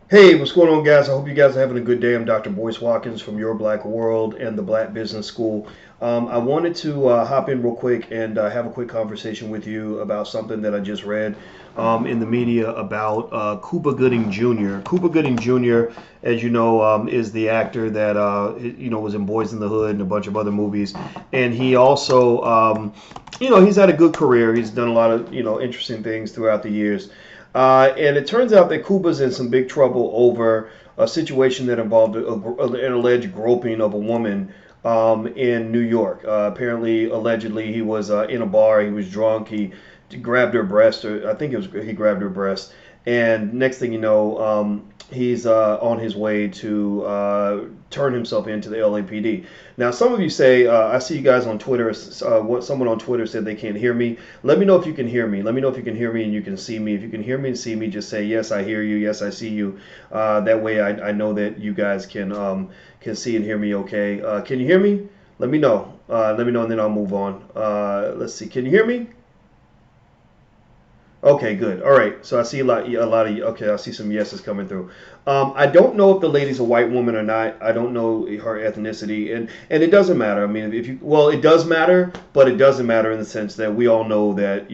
Hey, what's going on, guys? I hope you guys are having a good day. I'm Dr. Boyce Watkins from Your Black World and the Black Business School. I wanted to hop in real quick and have a quick conversation with you about something that I just read in the media about Cuba Gooding Jr. Cuba Gooding Jr., as you know, is the actor that was in Boys in the Hood and a bunch of other movies, and he also he's had a good career. He's done a lot of interesting things throughout the years. And it turns out that Cuba's in some big trouble over a situation that involved an alleged groping of a woman in New York. Apparently, allegedly, he was in a bar. He was drunk. He grabbed her breast, or I think it was he grabbed her breast. And next thing you know, he's on his way to turn himself into the LAPD. Now, some of you say, I see you guys on Twitter. Someone on Twitter said they can't hear me. Let me know if you can hear me. Let me know if you can hear me and you can see me. If you can hear me and see me, just say, yes, I hear you. Yes, I see you. That way I know that you guys can see and hear me okay. Can you hear me? Let me know. Let me know, and then I'll move on. Let's see. Can you hear me? Okay, good. All right. So I see a lot of. Okay, I see some yeses coming through. I don't know if the lady's a white woman or not. I don't know her ethnicity, and it doesn't matter. I mean, if you well, it does matter, but it doesn't matter in the sense that we all know that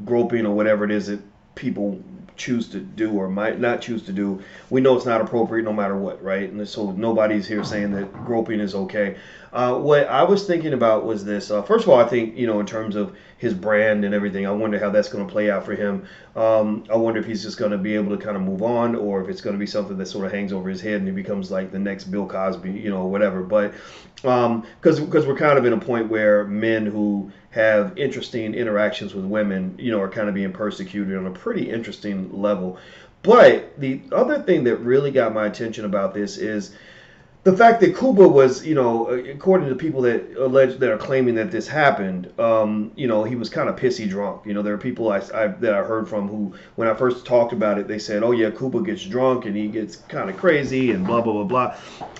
groping or whatever it is that people choose to do or might not choose to do, we know it's not appropriate no matter what, right? And so nobody's here saying that groping is okay. What I was thinking about was this. First of all, I think, in terms of his brand and everything, I wonder how that's going to play out for him. I wonder if he's just going to be able to kind of move on, or if it's going to be something that sort of hangs over his head and he becomes like the next Bill Cosby, whatever. But because we're kind of in a point where men who have interesting interactions with women, are kind of being persecuted on a pretty interesting level. But the other thing that really got my attention about this is the fact that Cuba was, according to people that are claiming that this happened, he was kind of pissy drunk. There are people that I heard from who, when I first talked about it, they said, "Oh yeah, Cuba gets drunk and he gets kind of crazy and blah blah blah blah."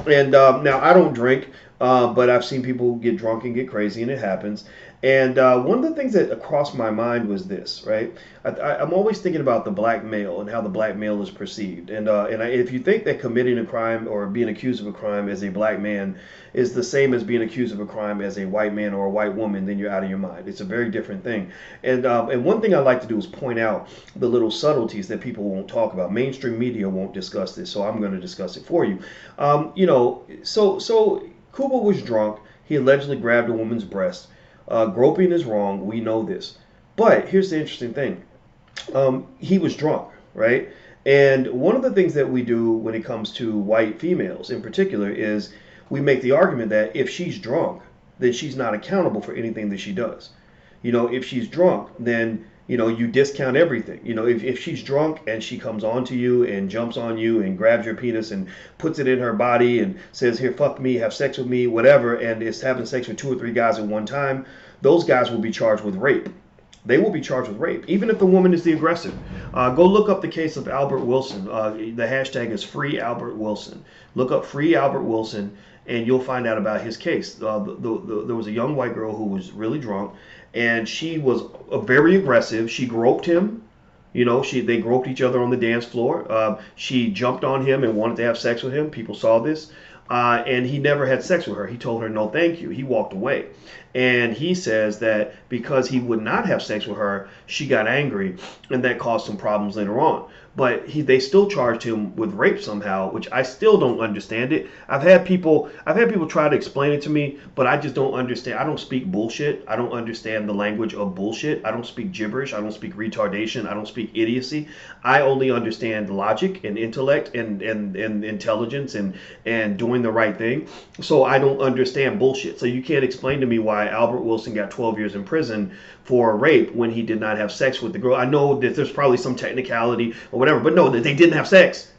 And now I don't drink, but I've seen people get drunk and get crazy, and it happens. And one of the things that crossed my mind was this, right? I'm always thinking about the black male and how the black male is perceived. If you think that committing a crime or being accused of a crime as a black man is the same as being accused of a crime as a white man or a white woman, then you're out of your mind. It's a very different thing. And one thing I like to do is point out the little subtleties that people won't talk about. Mainstream media won't discuss this, so I'm going to discuss it for you. So Cuba was drunk. He allegedly grabbed a woman's breast. Groping is wrong. We know this. But here's the interesting thing. He was drunk, right? And one of the things that we do when it comes to white females in particular is we make the argument that if she's drunk, then she's not accountable for anything that she does. If she's drunk, then you discount everything. If she's drunk and she comes on to you and jumps on you and grabs your penis and puts it in her body and says, "Here, fuck me, have sex with me," whatever, and is having sex with two or three guys at one time, those guys will be charged with rape. They will be charged with rape, even if the woman is the aggressor. Go look up the case of Albert Wilson. The hashtag is Free Albert Wilson. Look up Free Albert Wilson, and you'll find out about his case. There was a young white girl who was really drunk, and she was very aggressive. She groped him. They groped each other on the dance floor. She jumped on him and wanted to have sex with him. People saw this. And he never had sex with her. He told her no thank you. He walked away. And he says that because he would not have sex with her, she got angry, and that caused some problems later on. But they still charged him with rape somehow, which I still don't understand it. I've had people try to explain it to me, but I just don't understand. I don't speak bullshit. I don't understand the language of bullshit. I don't speak gibberish. I don't speak retardation. I don't speak idiocy. I only understand logic and intellect and intelligence and doing the right thing. So I don't understand bullshit. So you can't explain to me why Albert Wilson got 12 years in prison for rape when he did not have sex with the girl. I know that there's probably some technicality or whatever, but no, they didn't have sex.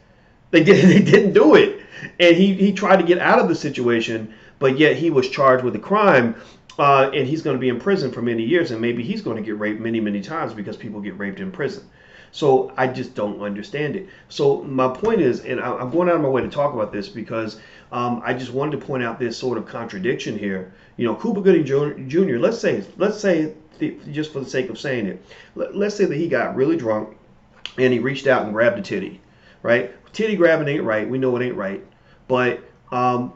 They didn't do it. And he tried to get out of the situation, but yet he was charged with a crime, and he's going to be in prison for many years, and maybe he's going to get raped many, many times because people get raped in prison. So I just don't understand it. So my point is, and I'm going out of my way to talk about this because I just wanted to point out this sort of contradiction here. Cuba Gooding Jr. Let's say, just for the sake of saying it, let's say that he got really drunk and he reached out and grabbed a titty. right? Titty grabbing ain't right. We know it ain't right. But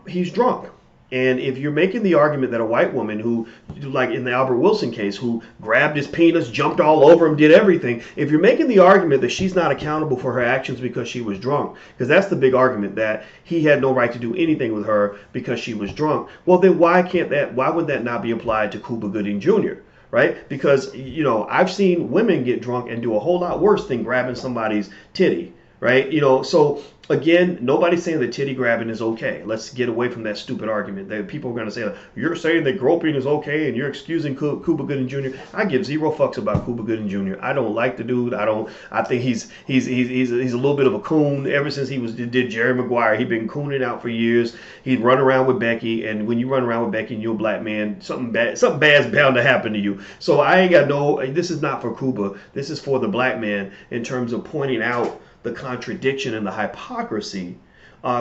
he's drunk. And if you're making the argument that a white woman who, like in the Albert Wilson case, who grabbed his penis, jumped all over him, did everything, if you're making the argument that she's not accountable for her actions because she was drunk, because that's the big argument, that he had no right to do anything with her because she was drunk, well, then why would that not be applied to Cuba Gooding Jr.? Right? Because, you know, I've seen women get drunk and do a whole lot worse than grabbing somebody's titty. Right? You know, so again, nobody's saying that titty grabbing is okay. Let's get away from that stupid argument that people are going to say, you're saying that groping is okay and you're excusing Cuba Gooding Jr. I give zero fucks about Cuba Gooding Jr. I don't like the dude. I think he's a little bit of a coon. Ever since he did Jerry Maguire, he's been cooning out for years. He'd run around with Becky, and when you run around with Becky and you're a black man, something bad's bound to happen to you. So I ain't got this is not for Cuba. This is for the black man in terms of pointing out the contradiction and the hypocrisy,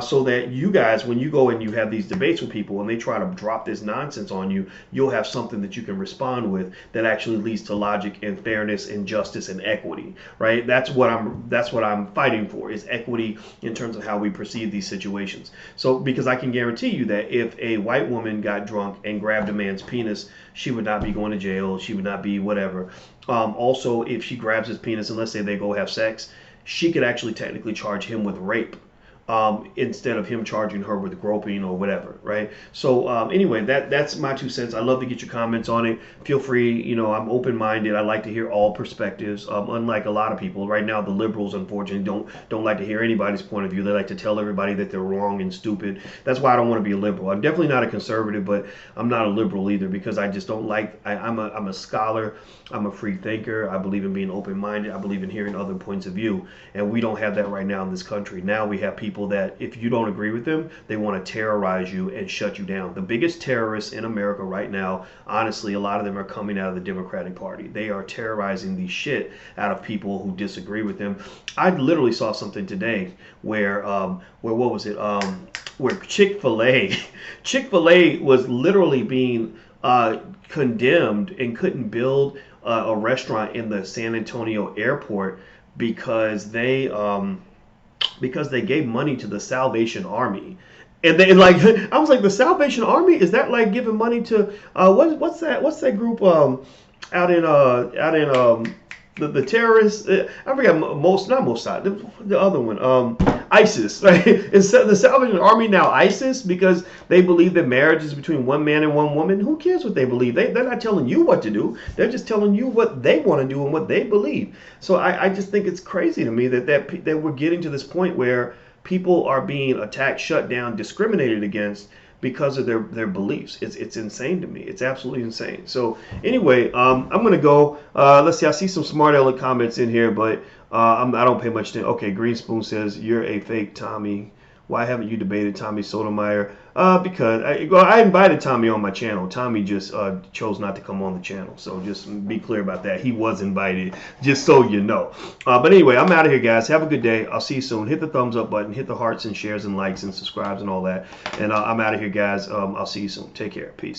so that you guys, when you go and you have these debates with people and they try to drop this nonsense on you, you'll have something that you can respond with that actually leads to logic and fairness and justice and equity, right? That's what I'm fighting for, is equity in terms of how we perceive these situations. So because I can guarantee you that if a white woman got drunk and grabbed a man's penis, she would not be going to jail, she would not be whatever. Also, if she grabs his penis and let's say they go have sex, she could actually technically charge him with rape, instead of him charging her with groping or whatever, right? So anyway, that's my 2 cents. I love to get your comments on it. Feel free, you know, I'm open-minded. I like to hear all perspectives. Unlike a lot of people right now, the liberals unfortunately don't like to hear anybody's point of view. They like to tell everybody that they're wrong and stupid. That's why I don't want to be a liberal. I'm definitely not a conservative, but I'm not a liberal either, because I just don't like. I'm a scholar. I'm a free thinker. I believe in being open-minded. I believe in hearing other points of view, and we don't have that right now in this country. Now we have people that if you don't agree with them, they want to terrorize you and shut you down. The biggest terrorists in America right now, honestly, a lot of them are coming out of the Democratic Party. They are terrorizing the shit out of people who disagree with them. I literally saw something today where what was it? Where Chick-fil-A was literally being condemned and couldn't build a restaurant in the San Antonio airport because they gave money to the Salvation Army. And they like, I was like, the Salvation Army, is that like giving money to what's that group out in the terrorists? I forgot, not Mossad, the other one, ISIS. Right? Is the Salvation Army now ISIS because they believe that marriage is between one man and one woman? Who cares what they believe? They're not telling you what to do. They're just telling you what they want to do and what they believe. So I just think it's crazy to me that we're getting to this point where people are being attacked, shut down, discriminated against because of their beliefs. It's insane to me. It's absolutely insane. So anyway, I'm gonna go. Let's see. I see some smart aleck comments in here, but I don't pay much attention. Okay, Green Spoon says you're a fake Tommy. Why haven't you debated Tommy Sotomayor? Because I invited Tommy on my channel. Tommy just chose not to come on the channel. So just be clear about that. He was invited, just so you know. But anyway, I'm out of here, guys. Have a good day. I'll see you soon. Hit the thumbs up button. Hit the hearts and shares and likes and subscribes and all that. And I'm out of here, guys. I'll see you soon. Take care. Peace.